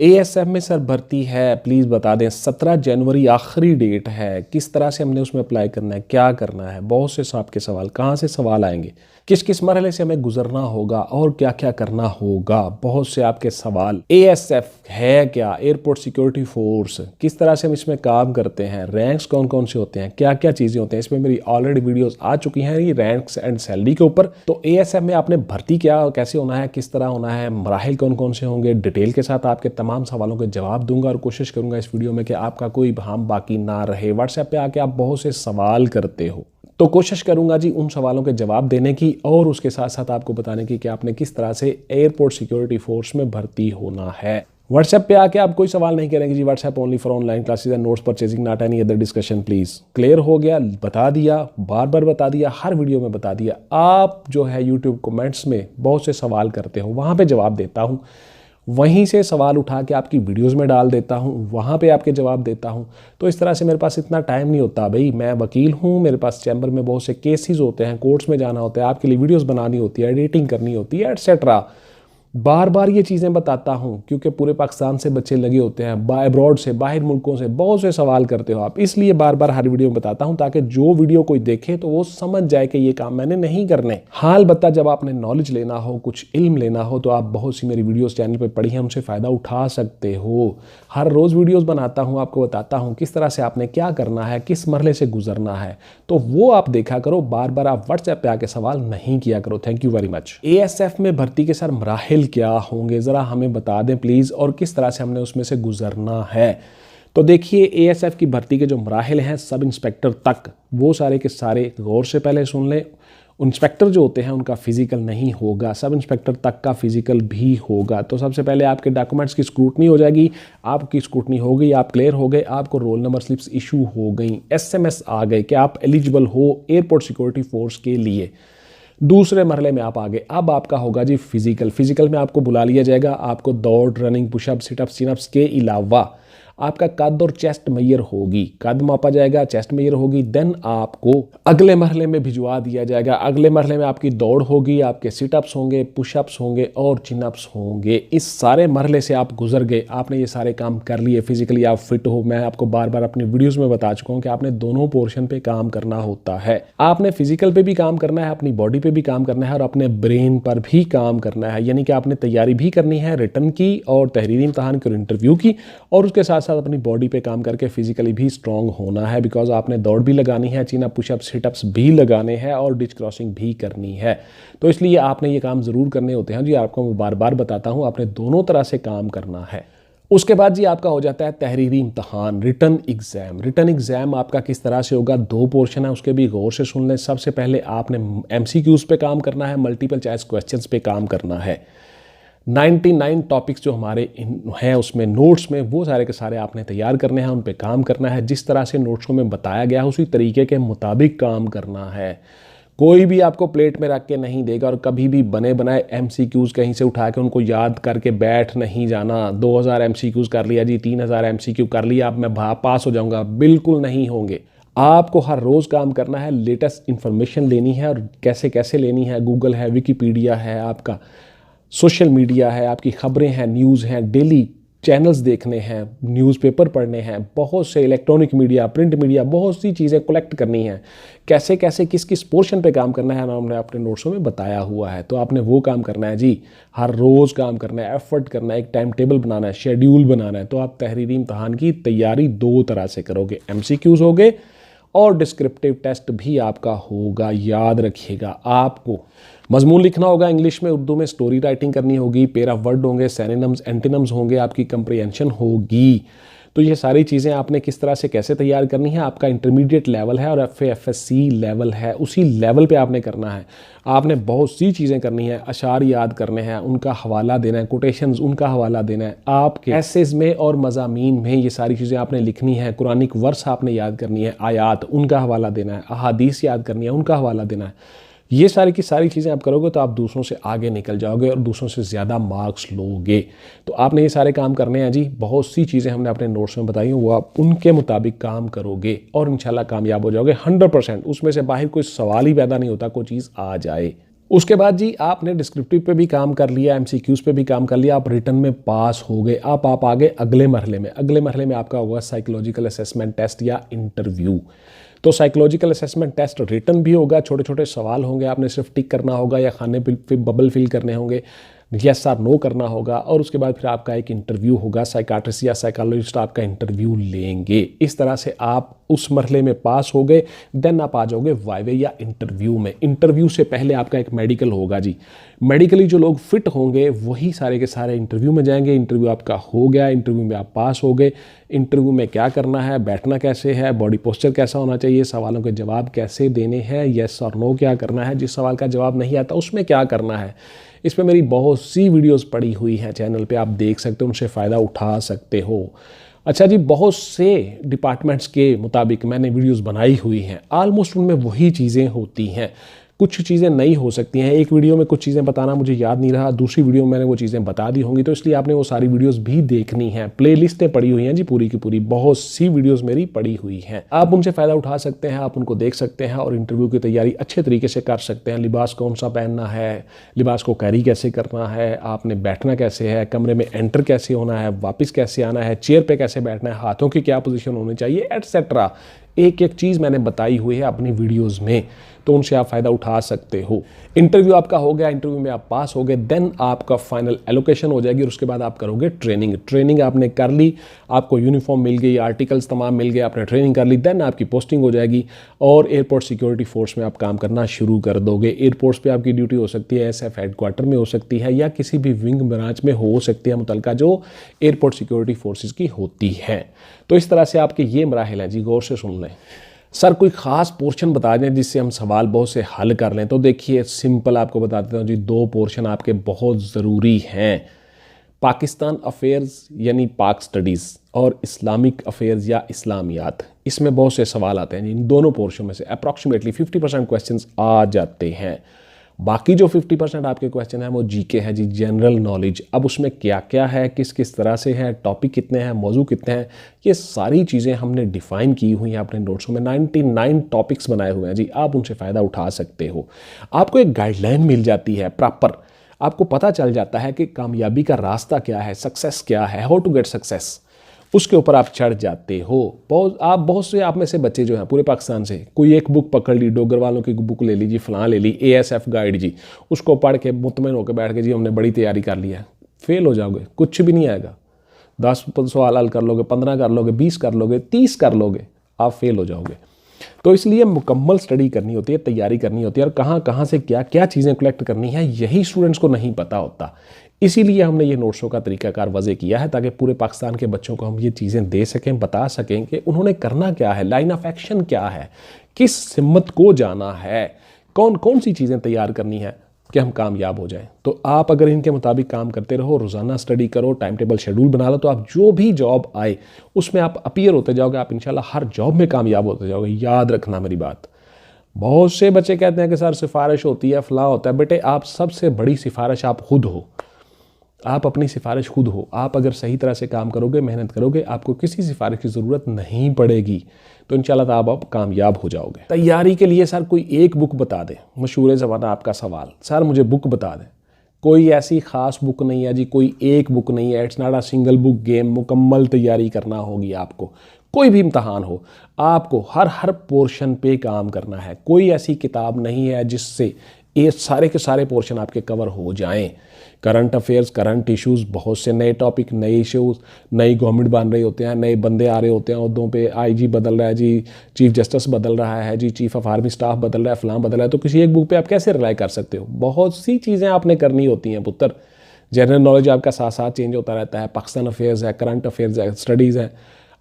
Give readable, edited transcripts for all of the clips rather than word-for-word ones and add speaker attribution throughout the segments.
Speaker 1: ASF में sir भर्ती है, प्लीज़ बता दें। 17 जनवरी आखिरी डेट है, किस तरह से हमने उसमें अप्लाई करना है, क्या करना है, बहुत से आपके सवाल, कहाँ से सवाल आएंगे, किस किस मरहले से हमें गुजरना होगा और क्या क्या करना होगा, बहुत से आपके सवाल। एएसएफ है क्या, एयरपोर्ट सिक्योरिटी फोर्स, किस तरह से हम इसमें काम करते हैं, रैंक्स कौन कौन से होते हैं, क्या क्या चीज़ें होते हैं। इसमें मेरी ऑलरेडी वीडियोस आ चुकी हैं ये रैंक्स एंड सैलरी के ऊपर। तो एएसएफ में आपने भर्ती क्या कैसे होना है, किस तरह होना है, मराहिल कौन कौन से होंगे, डिटेल के साथ आपके तमाम सवालों के जवाब दूंगा और कोशिश करूंगा इस वीडियो में कि आपका कोई भाम बाकी ना रहे। व्हाट्सएप पे आके आप बहुत से सवाल करते हो, तो कोशिश करूंगा जी उन सवालों के जवाब देने की और उसके साथ साथ आपको बताने की कि आपने किस तरह से एयरपोर्ट सिक्योरिटी फोर्स में भर्ती होना है। व्हाट्सएप पे आके आप कोई सवाल नहीं करेंगे जी, WhatsApp only for online classes and notes purchasing, not any other discussion please. Clear हो गया, बता दिया, बार बार बता दिया, हर वीडियो में बता दिया। आप जो है यूट्यूब कमेंट्स में बहुत से सवाल करते हो, वहाँ पे जवाब देता हूँ, वहीं से सवाल उठा के आपकी वीडियोस में डाल देता हूँ, वहाँ पे आपके जवाब देता हूँ। तो इस तरह से मेरे पास इतना टाइम नहीं होता भाई, मैं वकील हूँ, मेरे पास चैम्बर में बहुत से केसेस होते हैं, कोर्ट्स में जाना होता है, आपके लिए वीडियोस बनानी होती है, एडिटिंग करनी होती है, एटसेट्रा। बार बार ये चीज़ें बताता हूँ क्योंकि पूरे पाकिस्तान से बच्चे लगे होते हैं, अब्रॉड से, बाहर मुल्कों से बहुत से सवाल करते हो आप, इसलिए बार बार हर वीडियो में बताता हूँ ताकि जो वीडियो कोई देखे तो वो समझ जाए कि ये काम मैंने नहीं करने। हाल बता, जब आपने नॉलेज लेना हो, कुछ इल्म लेना हो, तो आप बहुत सी मेरी वीडियोस चैनल पे पढ़ी हैं, उनसे फ़ायदा उठा सकते हो। हर रोज़ वीडियोज़ बनाता हूँ, आपको बताता हूँ किस तरह से आपने क्या करना है, किस मरहले से गुजरना है, तो वो आप देखा करो। बार बार आप व्हाट्सएप पे आके सवाल नहीं किया करो। Thank you very much. ASF में भर्ती के सर मराहिल क्या होंगे, ज़रा हमें बता दें प्लीज़, और किस तरह से हमने उसमें से गुजरना है। तो देखिए, एएसएफ की भर्ती के जो मराहिल हैं सब इंस्पेक्टर तक, वो सारे के सारे गौर से पहले सुन लें। इंस्पेक्टर जो होते हैं उनका फिजिकल नहीं होगा, सब इंस्पेक्टर तक का फिजिकल भी होगा। तो सबसे पहले आपके डॉक्यूमेंट्स की स्क्रूटनी हो जाएगी, आपकी स्क्रूटनी हो गई, आप क्लियर हो गए, आपको रोल नंबर स्लिप्स इशू हो गई, एसएमएस आ गए कि आप एलिजिबल हो एयरपोर्ट सिक्योरिटी फोर्स के लिए। दूसरे मरहले में आप आगे, अब आपका होगा जी फिजिकल में आपको बुला लिया जाएगा। आपको दौड़, रनिंग, पुशअप, सिटअप, चिनअप्स के अलावा आपका कद और चेस्ट मेजर होगी, कद मापा जाएगा, चेस्ट मेजर होगी। देन आपको अगले मरहले में भिजवा दिया जाएगा। अगले मरहले में आपकी दौड़ होगी, आपके सिटअप्स होंगे, पुशअप्स होंगे और चिनअप्स होंगे। इस सारे मरहले से आप गुजर गए, आपने ये सारे काम कर लिए, फिजिकली आप फिट हो। मैं आपको बार बार अपनी वीडियोस में बता चुका हूँ कि आपने दोनों पोर्शन पे काम करना होता है। आपने फिजिकल पे भी काम करना है, अपनी बॉडी पे भी काम करना है और अपने ब्रेन पर भी काम करना है। यानी कि आपने तैयारी भी करनी है रिटन की और तहरीरी इम्तहान की और इंटरव्यू की, और उसके साथ अपनी बॉडी पे काम करके फिजिकली भी स्ट्रांग होना है। बिकॉज आपने दौड़ भी लगानी है, चिनअप, पुशअप, सिटअप्स भी लगाने हैं और डिच क्रॉसिंग भी करनी है। तो इसलिए आपने ये काम ज़रूर करने होते हैं जी। आपको मैं बार बार बताता हूँ, आपने दोनों तरह से काम करना है। उसके बाद जी आपका हो जाता है तहरीरी इम्तहान, रिटन एग्जाम। रिटन एग्जाम आपका किस तरह से होगा, दो पोर्शन है, उसके भी गौर से सुन लें। सबसे पहले आपने एमसीक्यूज पे काम करना है, मल्टीपल चॉइस क्वेश्चंस पे काम करना है। 99 टॉपिक्स जो हमारे हैं उसमें नोट्स में, वो सारे के सारे आपने तैयार करने हैं, उन पे काम करना है। जिस तरह से नोट्स में बताया गया है उसी तरीके के मुताबिक काम करना है। कोई भी आपको प्लेट में रख के नहीं देगा और कभी भी बने बनाए एमसीक्यूज कहीं से उठा के उनको याद करके बैठ नहीं जाना। 2000 एमसीक्यूज कर लिया जी, 3000 एमसीक्यू कर लिया, अब मैं पास हो जाऊंगा, बिल्कुल नहीं होंगे। आपको हर रोज़ काम करना है, लेटेस्ट इंफॉर्मेशन लेनी है और कैसे कैसे लेनी है। गूगल है, विकीपीडिया है, आपका सोशल मीडिया है, आपकी खबरें हैं, न्यूज़ हैं, डेली चैनल्स देखने हैं, न्यूज़पेपर पढ़ने हैं, बहुत से इलेक्ट्रॉनिक मीडिया, प्रिंट मीडिया, बहुत सी चीज़ें कलेक्ट करनी हैं। कैसे कैसे किस किस पोर्शन पे काम करना है ना, हमने अपने नोट्सों में बताया हुआ है। तो आपने वो काम करना है जी, हर रोज़ काम करना है, एफर्ट करना है, एक टाइम टेबल बनाना है, शेड्यूल बनाना है। तो आप तहरीरी इम्तहान की तैयारी दो तरह से करोगे, एमसीक्यूज होगे और डिस्क्रिप्टिव टेस्ट भी आपका होगा। याद रखिएगा, आपको मजमून लिखना होगा इंग्लिश में, उर्दू में स्टोरी राइटिंग करनी होगी, पेयर ऑफ वर्ड होंगे, सिनोनिम्स, एंटोनिम्स होंगे, आपकी कंप्रीहेंशन होगी। तो ये सारी चीज़ें आपने किस तरह से कैसे तैयार करनी है। आपका इंटरमीडिएट लेवल है और FAFSC लेवल है, उसी लेवल पे आपने करना है। आपने बहुत सी चीज़ें करनी है, अशार याद करने हैं, उनका हवाला देना है, कोटेशंस उनका हवाला देना है। आपके एसेज में और मज़ामीन में ये सारी चीज़ें आपने लिखनी है। कुरानिक वर्स आपने याद करनी है, आयात उनका हवाला देना है, अहादीस याद करनी है, उनका हवाला देना है। ये सारी की सारी चीज़ें आप करोगे तो आप दूसरों से आगे निकल जाओगे और दूसरों से ज़्यादा मार्क्स लोगे। तो आपने ये सारे काम करने हैं जी। बहुत सी चीज़ें हमने अपने नोट्स में बताई हैं, वो आप उनके मुताबिक काम करोगे और इंशाल्लाह कामयाब हो जाओगे 100%। उसमें से बाहर कोई सवाल ही पैदा नहीं होता कोई चीज़ आ जाए। उसके बाद जी आपने डिस्क्रिप्टिव पे भी काम कर लिया, एमसीक्यूज पे भी काम कर लिया, आप रिटन में पास हो गए। आप आ गए अगले मरहले में। अगले मरहले में आपका होगा साइकोलॉजिकल असेसमेंट टेस्ट या इंटरव्यू। तो साइकोलॉजिकल असेसमेंट टेस्ट रिटन भी होगा, छोटे छोटे सवाल होंगे, आपने सिर्फ टिक करना होगा या खाने पे बबल फिल करने होंगे, यस और नो करना होगा। और उसके बाद फिर आपका एक इंटरव्यू होगा, साइकाट्रिस्ट या साइकोलॉजिस्ट आपका इंटरव्यू लेंगे। इस तरह से आप उस मरहले में पास हो गए, देन आप आ जाओगे वाइवे या इंटरव्यू में। इंटरव्यू से पहले आपका एक मेडिकल होगा जी। मेडिकली जो लोग फिट होंगे वही सारे के सारे इंटरव्यू में जाएंगे। इंटरव्यू आपका हो गया, इंटरव्यू में आप पास हो गए। इंटरव्यू में क्या करना है, बैठना कैसे है, बॉडी पोस्चर कैसा होना चाहिए, सवालों के जवाब कैसे देने हैं, येस और नो क्या करना है, जिस सवाल का जवाब नहीं आता उसमें क्या करना है। इस पर मेरी बहुत सी वीडियोस पड़ी हुई हैं चैनल पे, आप देख सकते हो, उनसे फ़ायदा उठा सकते हो। अच्छा जी, बहुत से डिपार्टमेंट्स के मुताबिक मैंने वीडियोस बनाई हुई हैं, ऑलमोस्ट उनमें वही चीज़ें होती हैं। कुछ चीज़ें नई हो सकती हैं, एक वीडियो में कुछ चीज़ें बताना मुझे याद नहीं रहा, दूसरी वीडियो में मैंने वो चीज़ें बता दी होंगी, तो इसलिए आपने वो सारी वीडियोस भी देखनी है। प्लेलिस्टें पड़ी हुई हैं जी पूरी की पूरी, बहुत सी वीडियोस मेरी पड़ी हुई हैं, आप उनसे फ़ायदा उठा सकते हैं, आप उनको देख सकते हैं और इंटरव्यू की तैयारी अच्छे तरीके से कर सकते हैं। लिबास कौन सा पहनना है, लिबास को कैरी कैसे करना है, आपने बैठना कैसे है, कमरे में एंटर कैसे होना है, वापस कैसे आना है, चेयर पर कैसे बैठना है, हाथों की क्या पोजिशन होनी चाहिए, एटसेट्रा। एक एक चीज़ मैंने बताई हुई है अपनी वीडियोस में, तो उनसे आप फ़ायदा उठा सकते हो। इंटरव्यू आपका हो गया, इंटरव्यू में आप पास हो गए, देन आपका फाइनल एलोकेशन हो जाएगी और उसके बाद आप करोगे ट्रेनिंग। ट्रेनिंग आपने कर ली, आपको यूनिफॉर्म मिल गई, आर्टिकल्स तमाम मिल गए, आपने ट्रेनिंग कर ली, देन आपकी पोस्टिंग हो जाएगी और एयरपोर्ट सिक्योरिटी फोर्स में आप काम करना शुरू कर दोगे। एयरपोर्ट्स पे आपकी ड्यूटी हो सकती है ASF हेडक्वार्टर में हो सकती है या किसी भी विंग ब्रांच में हो सकती है मुतलका जो एयरपोर्ट सिक्योरिटी फोर्सेज की होती है। तो इस तरह से आपके ये मराहिल हैं जी, गौर से सुन लें। सर कोई ख़ास पोर्शन बता दें जिससे हम सवाल बहुत से हल कर लें। तो देखिए सिंपल आपको बता देता हूँ जी, दो पोर्शन आपके बहुत ज़रूरी हैं, पाकिस्तान अफेयर्स यानी पाक स्टडीज़ और इस्लामिक अफेयर्स या इस्लामियात। इसमें बहुत से सवाल आते हैं जी, इन दोनों पोर्शन में से अप्रॉक्सीमेटली 50% क्वेश्चंस आ जाते हैं। बाकी जो 50% आपके क्वेश्चन हैं वो जीके है जी, जनरल नॉलेज। अब उसमें क्या क्या है, किस किस तरह से है, टॉपिक कितने हैं, मौजू कितने हैं, ये सारी चीज़ें हमने डिफ़ाइन की हुई हैं अपने नोट्सों में। 99 टॉपिक्स बनाए हुए हैं जी, आप उनसे फ़ायदा उठा सकते हो। आपको एक गाइडलाइन मिल जाती है प्रॉपर, आपको पता चल जाता है कि कामयाबी का रास्ता क्या है, सक्सेस क्या है, हाउ टू गेट सक्सेस, उसके ऊपर आप चढ़ जाते हो। बहुत से आप में से बच्चे जो हैं पूरे पाकिस्तान से, कोई एक बुक पकड़ ली, डोगर वालों की बुक ले ली जी, फलां ले ली, ASF गाइड जी, उसको पढ़ के मुतमईन होकर बैठ के जी हमने बड़ी तैयारी कर ली है, फेल हो जाओगे, कुछ भी नहीं आएगा। 10 सवाल हल कर लोगे, 15 कर लोगे, 20 कर लोगे, 30 कर लोगे, आप फेल हो जाओगे। तो इसलिए मुकम्मल स्टडी करनी होती है, तैयारी करनी होती है और कहाँ कहाँ से क्या क्या चीज़ें कलेक्ट करनी है यही स्टूडेंट्स को नहीं पता होता। इसीलिए हमने ये नोट्सों का तरीकाकार वज़े किया है ताकि पूरे पाकिस्तान के बच्चों को हम ये चीज़ें दे सकें, बता सकें कि उन्होंने करना क्या है, लाइन ऑफ एक्शन क्या है, किस सिमत को जाना है, कौन कौन सी चीज़ें तैयार करनी है कि हम कामयाब हो जाएं। तो आप अगर इनके मुताबिक काम करते रहो, रोज़ाना स्टडी करो, टाइम टेबल शेड्यूल बना लो, तो आप जो भी जॉब आए उसमें आप अपीयर होते जाओगे, आप इंशाल्लाह हर जॉब में कामयाब होते जाओगे। याद रखना मेरी बात। बहुत से बच्चे कहते हैं कि सर सिफारिश होती है, फलां होता है। बेटे आप सबसे बड़ी सिफारिश आप खुद हो, आप अपनी सिफारिश खुद हो। आप अगर सही तरह से काम करोगे, मेहनत करोगे, आपको किसी सिफारिश की ज़रूरत नहीं पड़ेगी, तो इंशाल्लाह आप कामयाब हो जाओगे। तैयारी के लिए सर कोई एक बुक बता दे, मशहूर ज़माना आपका सवाल, सर मुझे बुक बता दें। कोई ऐसी ख़ास बुक नहीं है जी, कोई एक बुक नहीं है, it's not a single book game. मुकम्मल तैयारी करना होगी आपको, कोई भी इम्तहान हो, आपको हर पोर्शन पे काम करना है। कोई ऐसी किताब नहीं है जिससे ये सारे के सारे पोर्शन आपके कवर हो जाएं। करंट अफेयर्स, करंट इश्यूज़, बहुत से नए टॉपिक, नए इश्यूज़, नई गवर्नमेंट बन रही होते हैं, नए बंदे आ रहे होते हैं उहदों पे, IG बदल रहा है जी, चीफ जस्टिस बदल रहा है जी, चीफ ऑफ आर्मी स्टाफ बदल रहा है, फलां बदल रहा है। तो किसी एक बुक पे आप कैसे रिलाई कर सकते हो? बहुत सी चीज़ें आपने करनी होती हैं पुत्र। जनरल नॉलेज आपका साथ साथ चेंज होता रहता है, पाकिस्तान अफेयर्स है, करंट अफेयर्स है, स्टडीज़ है,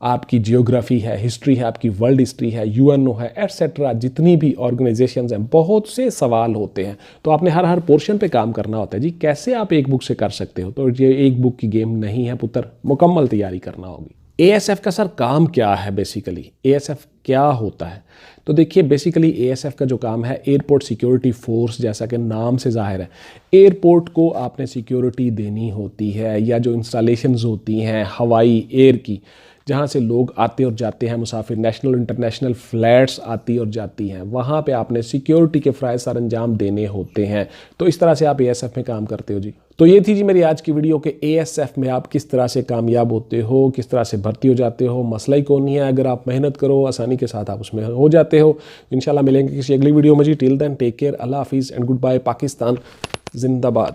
Speaker 1: आपकी जियोग्राफी है, हिस्ट्री है, आपकी वर्ल्ड हिस्ट्री है, UNO है, एटसेट्रा, जितनी भी ऑर्गेनाइजेशंस हैं, बहुत से सवाल होते हैं। तो आपने हर पोर्शन पे काम करना होता है जी। कैसे आप एक बुक से कर सकते हो? तो ये एक बुक की गेम नहीं है पुत्र, मुकम्मल तैयारी करना होगी। ASF का सर काम क्या है? बेसिकली ASF क्या होता है? तो देखिए बेसिकली ASF का जो काम है, एयरपोर्ट सिक्योरिटी फोर्स, जैसा कि नाम से जाहिर है, एयरपोर्ट को आपने सिक्योरिटी देनी होती है, या जो इंस्टॉलेशंस होती हैं हवाई एयर की, जहाँ से लोग आते और जाते हैं, मुसाफिर, नेशनल इंटरनेशनल फ़्लाइट्स आती और जाती हैं, वहाँ पे आपने सिक्योरिटी के फ़राइज़ सर अंजाम देने होते हैं। तो इस तरह से आप ASF में काम करते हो जी। तो ये थी जी मेरी आज की वीडियो कि ASF में आप किस तरह से कामयाब होते हो, किस तरह से भर्ती हो जाते हो। मसला ही कौन नहीं है, अगर आप मेहनत करो आसानी के साथ आप उसमें हो जाते हो। इंशाल्लाह मिलेंगे किसी अगली वीडियो में जी। टिल देन टेक केयर, अल्लाह हाफिज़ एंड गुड बाय। पाकिस्तान जिंदाबाद।